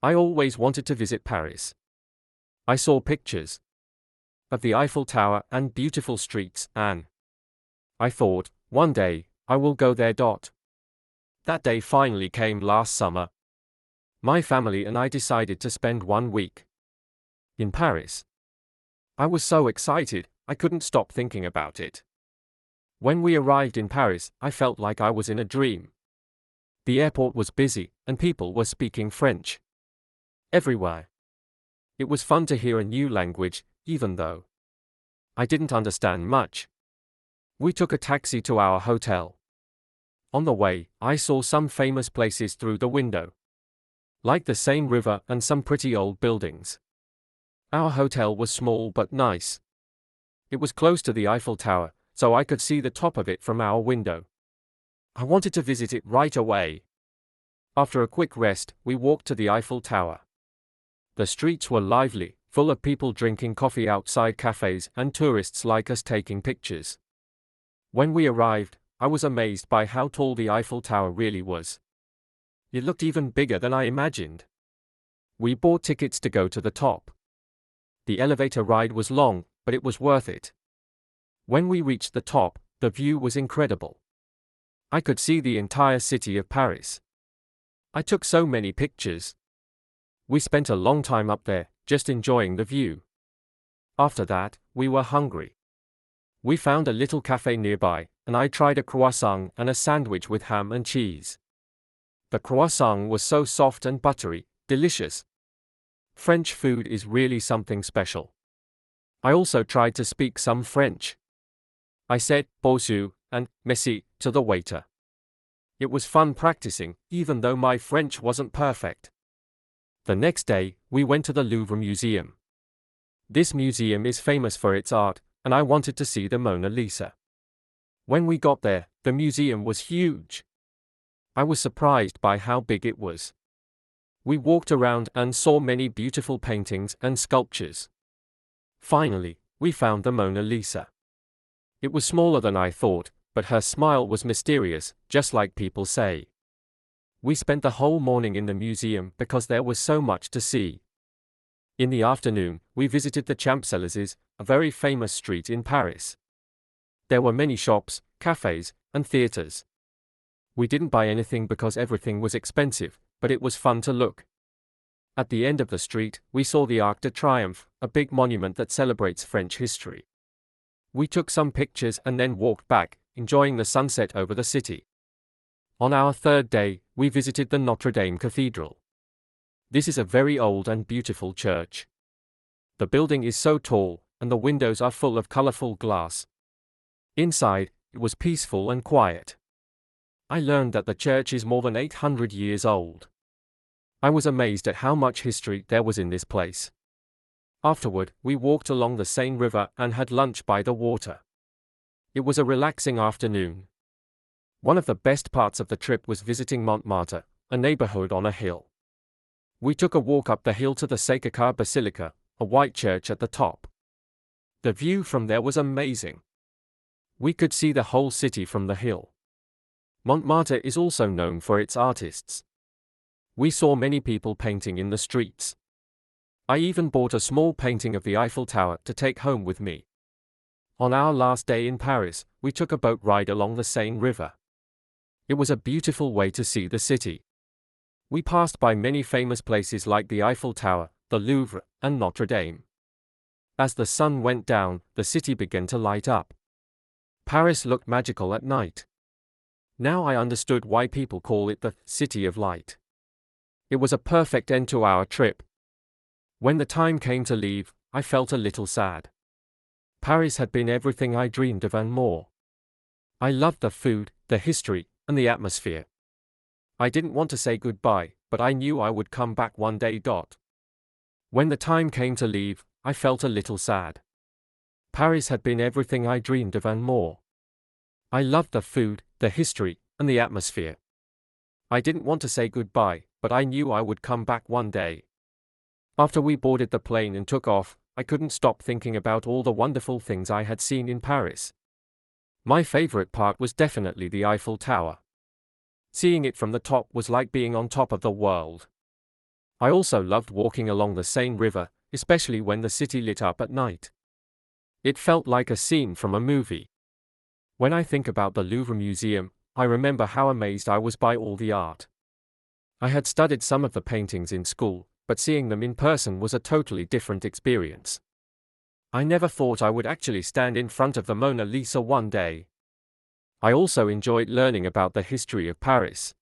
I always wanted to visit Paris. I saw pictures of the Eiffel Tower and beautiful streets, and I thought, one day, I will go there. That day finally came last summer. My family and I decided to spend 1 week in Paris. I was so excited, I couldn't stop thinking about it. When we arrived in Paris, I felt like I was in a dream. The airport was busy, and people were speaking French everywhere. It was fun to hear a new language, even though I didn't understand much. We took a taxi to our hotel. On the way, I saw some famous places through the window, like the Seine River and some pretty old buildings. Our hotel was small but nice. It was close to the Eiffel Tower, so I could see the top of it from our window. I wanted to visit it right away. After a quick rest, we walked to the Eiffel Tower. The streets were lively, full of people drinking coffee outside cafes and tourists like us taking pictures. When we arrived, I was amazed by how tall the Eiffel Tower really was. It looked even bigger than I imagined. We bought tickets to go to the top. The elevator ride was long, but it was worth it. When we reached the top, the view was incredible. I could see the entire city of Paris. I took so many pictures. We spent a long time up there, just enjoying the view. After that, we were hungry. We found a little cafe nearby, and I tried a croissant and a sandwich with ham and cheese. The croissant was so soft and buttery, delicious. French food is really something special. I also tried to speak some French. I said bonjour and merci to the waiter. It was fun practicing, even though my French wasn't perfect. The next day, we went to the Louvre Museum. This museum is famous for its art, and I wanted to see the Mona Lisa. When we got there, the museum was huge. I was surprised by how big it was. We walked around and saw many beautiful paintings and sculptures. Finally, we found the Mona Lisa. It was smaller than I thought, but her smile was mysterious, just like people say. We spent the whole morning in the museum because there was so much to see. In the afternoon, we visited the Champs-Élysées, a very famous street in Paris. There were many shops, cafes, and theaters. We didn't buy anything because everything was expensive, but it was fun to look. At the end of the street, we saw the Arc de Triomphe, a big monument that celebrates French history. We took some pictures and then walked back, enjoying the sunset over the city. On our third day, we visited the Notre Dame Cathedral. This is a very old and beautiful church. The building is so tall, and the windows are full of colorful glass. Inside, it was peaceful and quiet. I learned that the church is more than 800 years old. I was amazed at how much history there was in this place. Afterward, we walked along the Seine River and had lunch by the water. It was a relaxing afternoon. One of the best parts of the trip was visiting Montmartre, a neighborhood on a hill. We took a walk up the hill to the Sacré-Cœur Basilica, a white church at the top. The view from there was amazing. We could see the whole city from the hill. Montmartre is also known for its artists. We saw many people painting in the streets. I even bought a small painting of the Eiffel Tower to take home with me. On our last day in Paris, we took a boat ride along the Seine River. It was a beautiful way to see the city. We passed by many famous places like the Eiffel Tower, the Louvre, and Notre Dame. As the sun went down, the city began to light up. Paris looked magical at night. Now I understood why people call it the City of Light. It was a perfect end to our trip. When the time came to leave, I felt a little sad. Paris had been everything I dreamed of and more. I loved the food, the history, and the atmosphere. I didn't want to say goodbye, but I knew I would come back one day. When the time came to leave, I felt a little sad. Paris had been everything I dreamed of and more. I loved the food, the history, and the atmosphere. I didn't want to say goodbye, but I knew I would come back one day. After we boarded the plane and took off, I couldn't stop thinking about all the wonderful things I had seen in Paris. My favorite part was definitely the Eiffel Tower. Seeing it from the top was like being on top of the world. I also loved walking along the Seine River, especially when the city lit up at night. It felt like a scene from a movie. When I think about the Louvre Museum, I remember how amazed I was by all the art. I had studied some of the paintings in school, but seeing them in person was a totally different experience. I never thought I would actually stand in front of the Mona Lisa one day. I also enjoyed learning about the history of Paris.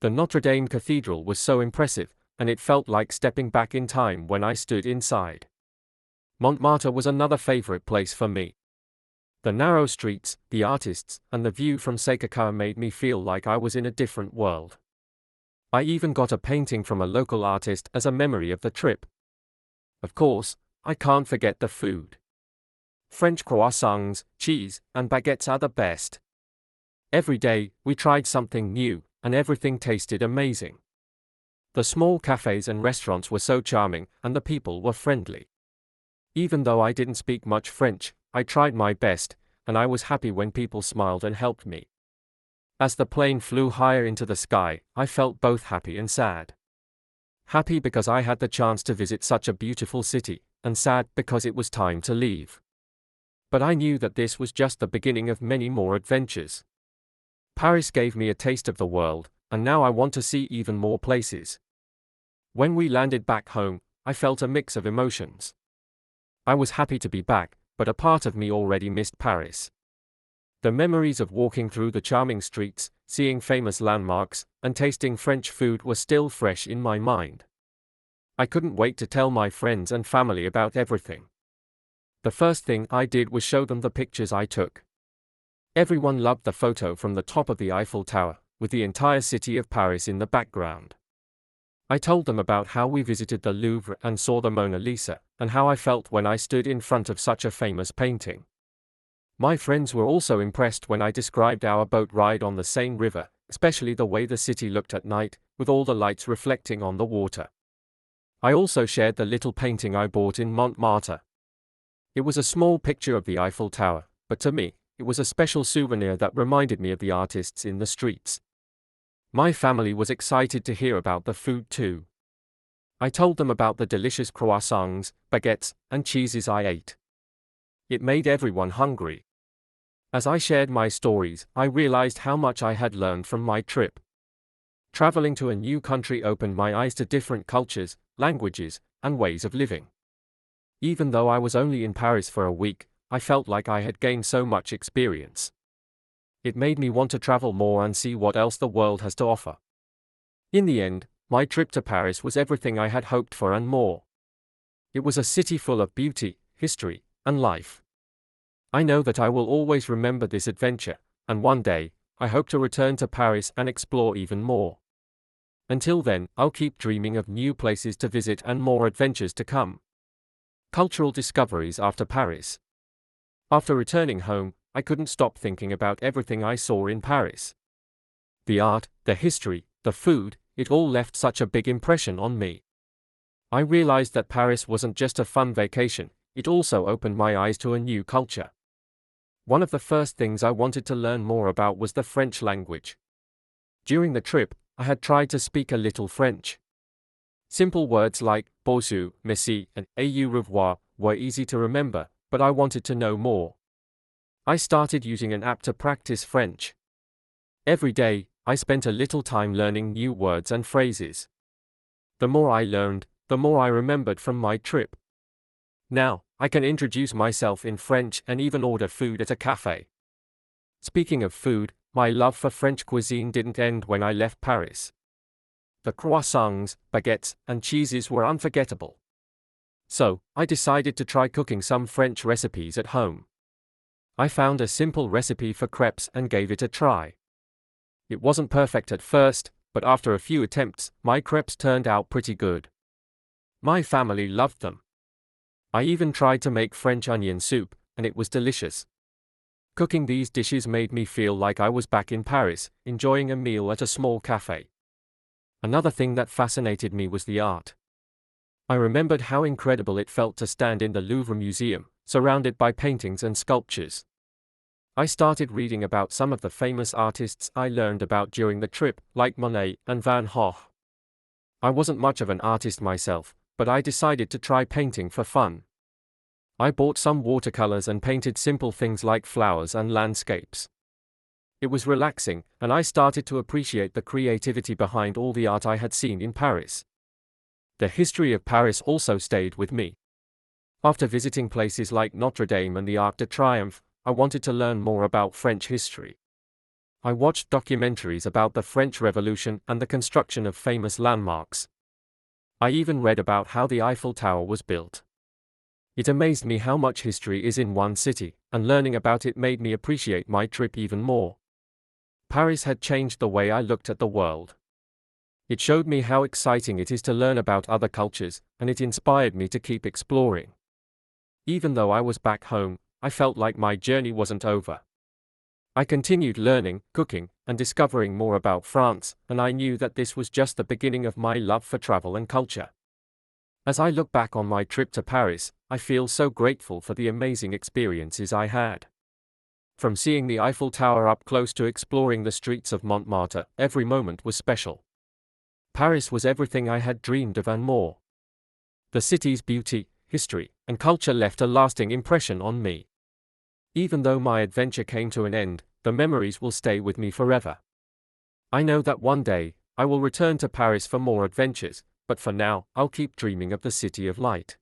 The Notre Dame Cathedral was so impressive, and it felt like stepping back in time when I stood inside. Montmartre was another favorite place for me. The narrow streets, the artists, and the view from Sacré-Cœur made me feel like I was in a different world. I even got a painting from a local artist as a memory of the trip. Of course, I can't forget the food. French croissants, cheese, and baguettes are the best. Every day, we tried something new, and everything tasted amazing. The small cafes and restaurants were so charming, and the people were friendly. Even though I didn't speak much French, I tried my best, and I was happy when people smiled and helped me. As the plane flew higher into the sky, I felt both happy and sad. Happy because I had the chance to visit such a beautiful city, and sad because it was time to leave. But I knew that this was just the beginning of many more adventures. Paris gave me a taste of the world, and now I want to see even more places. When we landed back home, I felt a mix of emotions. I was happy to be back, but a part of me already missed Paris. The memories of walking through the charming streets, seeing famous landmarks, and tasting French food were still fresh in my mind. I couldn't wait to tell my friends and family about everything. The first thing I did was show them the pictures I took. Everyone loved the photo from the top of the Eiffel Tower, with the entire city of Paris in the background. I told them about how we visited the Louvre and saw the Mona Lisa, and how I felt when I stood in front of such a famous painting. My friends were also impressed when I described our boat ride on the Seine River, especially the way the city looked at night, with all the lights reflecting on the water. I also shared the little painting I bought in Montmartre. It was a small picture of the Eiffel Tower, but to me, it was a special souvenir that reminded me of the artists in the streets. My family was excited to hear about the food too. I told them about the delicious croissants, baguettes, and cheeses I ate. It made everyone hungry. As I shared my stories, I realized how much I had learned from my trip. Traveling to a new country opened my eyes to different cultures, languages, and ways of living. Even though I was only in Paris for a week, I felt like I had gained so much experience. It made me want to travel more and see what else the world has to offer. In the end, my trip to Paris was everything I had hoped for and more. It was a city full of beauty, history, and life. I know that I will always remember this adventure, and one day, I hope to return to Paris and explore even more. Until then, I'll keep dreaming of new places to visit and more adventures to come. Cultural discoveries after Paris. After returning home, I couldn't stop thinking about everything I saw in Paris. The art, the history, the food, it all left such a big impression on me. I realized that Paris wasn't just a fun vacation, it also opened my eyes to a new culture. One of the first things I wanted to learn more about was the French language. During the trip, I had tried to speak a little French. Simple words like bonjour, merci, and au revoir were easy to remember, but I wanted to know more. I started using an app to practice French. Every day, I spent a little time learning new words and phrases. The more I learned, the more I remembered from my trip. Now, I can introduce myself in French and even order food at a cafe. Speaking of food, my love for French cuisine didn't end when I left Paris. The croissants, baguettes, and cheeses were unforgettable. So, I decided to try cooking some French recipes at home. I found a simple recipe for crepes and gave it a try. It wasn't perfect at first, but after a few attempts, my crepes turned out pretty good. My family loved them. I even tried to make French onion soup, and it was delicious. Cooking these dishes made me feel like I was back in Paris, enjoying a meal at a small cafe. Another thing that fascinated me was the art. I remembered how incredible it felt to stand in the Louvre Museum, surrounded by paintings and sculptures. I started reading about some of the famous artists I learned about during the trip, like Monet and Van Gogh. I wasn't much of an artist myself, but I decided to try painting for fun. I bought some watercolors and painted simple things like flowers and landscapes. It was relaxing, and I started to appreciate the creativity behind all the art I had seen in Paris. The history of Paris also stayed with me. After visiting places like Notre Dame and the Arc de Triomphe, I wanted to learn more about French history. I watched documentaries about the French Revolution and the construction of famous landmarks. I even read about how the Eiffel Tower was built. It amazed me how much history is in one city, and learning about it made me appreciate my trip even more. Paris had changed the way I looked at the world. It showed me how exciting it is to learn about other cultures, and it inspired me to keep exploring. Even though I was back home, I felt like my journey wasn't over. I continued learning, cooking, and discovering more about France, and I knew that this was just the beginning of my love for travel and culture. As I look back on my trip to Paris, I feel so grateful for the amazing experiences I had. From seeing the Eiffel Tower up close to exploring the streets of Montmartre, every moment was special. Paris was everything I had dreamed of and more. The city's beauty, history, and culture left a lasting impression on me. Even though my adventure came to an end, the memories will stay with me forever. I know that one day, I will return to Paris for more adventures, but for now, I'll keep dreaming of the City of Light.